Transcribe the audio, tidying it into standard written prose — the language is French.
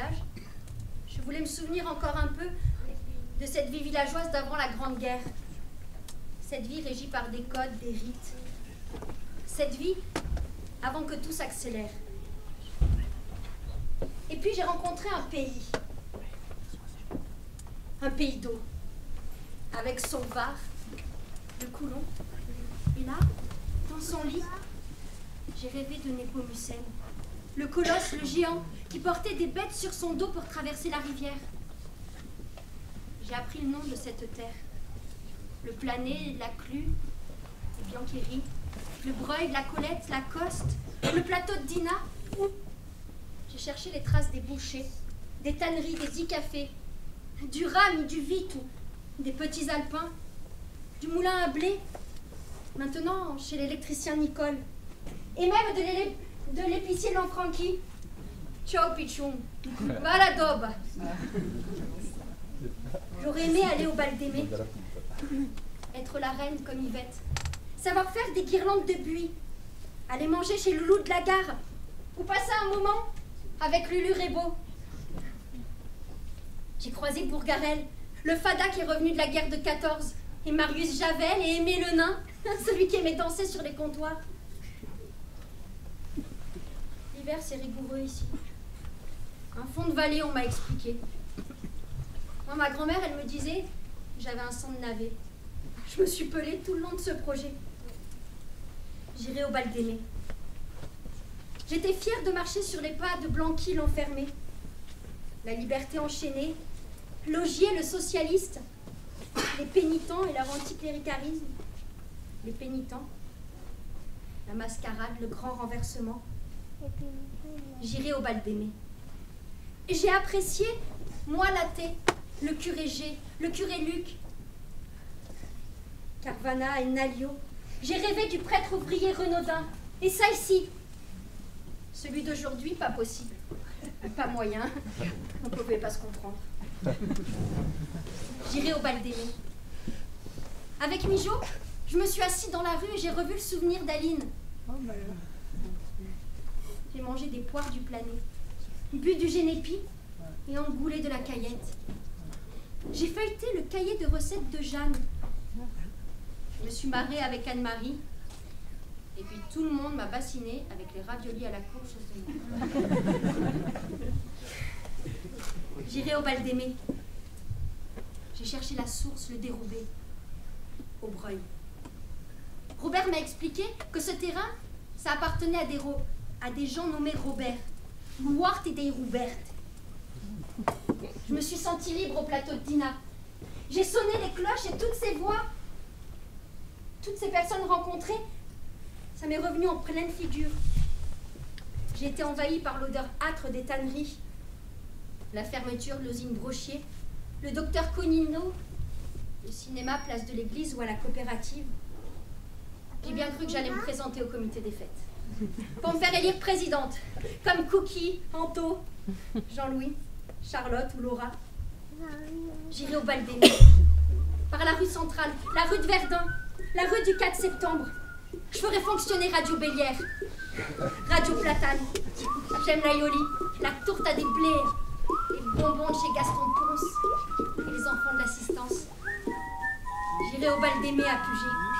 village, je voulais me souvenir encore un peu de cette vie villageoise d'avant la Grande Guerre. Cette vie régie par des codes, des rites. Cette vie avant que tout s'accélère. Et puis j'ai rencontré un pays. Un pays d'eau. Avec son Var, le Coulon. Et là, dans son lit, j'ai rêvé de Népomucène. Le colosse, le géant, qui portait des bêtes sur son dos pour traverser la rivière. J'ai appris le nom de cette terre. Le Plané, la Clue, le Biancheri, le Breuil, la Colette, la Coste, le plateau de Dinah. J'ai cherché les traces des bouchers, des tanneries, des e-cafés, du rame, du vitou, des petits alpins, du moulin à blé, maintenant chez l'électricien Nicole, et même de l'épicier Lanfranchi. Ciao Pichon, va la daube. J'aurais aimé aller au bal d'Aimé, être la reine comme Yvette, savoir faire des guirlandes de buis, aller manger chez Loulou de la gare, ou passer un moment avec Lulu Rébeau. J'ai croisé Bourgarel, le fada qui est revenu de la guerre de 14, et Marius Javel et Aimé le nain, celui qui aimait danser sur les comptoirs. L'hiver, c'est rigoureux ici. Un fond de vallée, on m'a expliqué. Moi, ma grand-mère, elle me disait, j'avais un sang de navet. Je me suis pelée tout le long de ce projet. J'irai au bal d'Aimé. J'étais fière de marcher sur les pas de Blanqui l'enfermé. La liberté enchaînée, Logier le socialiste, les pénitents et leur anticléricalisme, les pénitents, la mascarade, le grand renversement. J'irai au bal d'Aimé. Et j'ai apprécié, moi Laté, le curé G, le curé Luc, Carvana et Nalio. J'ai rêvé du prêtre ouvrier Renaudin. Et ça ici, celui d'aujourd'hui, pas possible. Pas moyen. On ne pouvait pas se comprendre. J'irai au bal d'Aimé. Avec Mijo, je me suis assise dans la rue et j'ai revu le souvenir d'Aline. J'ai mangé des poires du Plané, bu du Génépi et engoulé de la Caillette. J'ai feuilleté le cahier de recettes de Jeanne. Je me suis marrée avec Anne-Marie. Et puis tout le monde m'a bassinée avec les raviolis à la courge au saumon. J'irai au bal d'Aimé. J'ai cherché la source, le dérobé, au Breuil. Robert m'a expliqué que ce terrain, ça appartenait à des gens nommés Robert. Louart et des Roubert. Je me suis sentie libre au plateau de Dinah. J'ai sonné les cloches et toutes ces voix, toutes ces personnes rencontrées, ça m'est revenu en pleine figure. J'ai été envahie par l'odeur âtre des tanneries, la fermeture de l'usine Brochier, le docteur Conino, le cinéma place de l'église ou à la coopérative. J'ai bien cru que j'allais me présenter au comité des fêtes pour me faire élire présidente, comme Cookie, Anto, Jean-Louis, Charlotte ou Laura. J'irai au bal d'Aimé, par la rue centrale, la rue de Verdun, la rue du 4 septembre. Je ferai fonctionner Radio Bélière, Radio Platane. J'aime l'aioli, la tourte à des blés, les bonbons de chez Gaston Ponce et les enfants de l'assistance. J'irai au bal d'Aimé à Puget.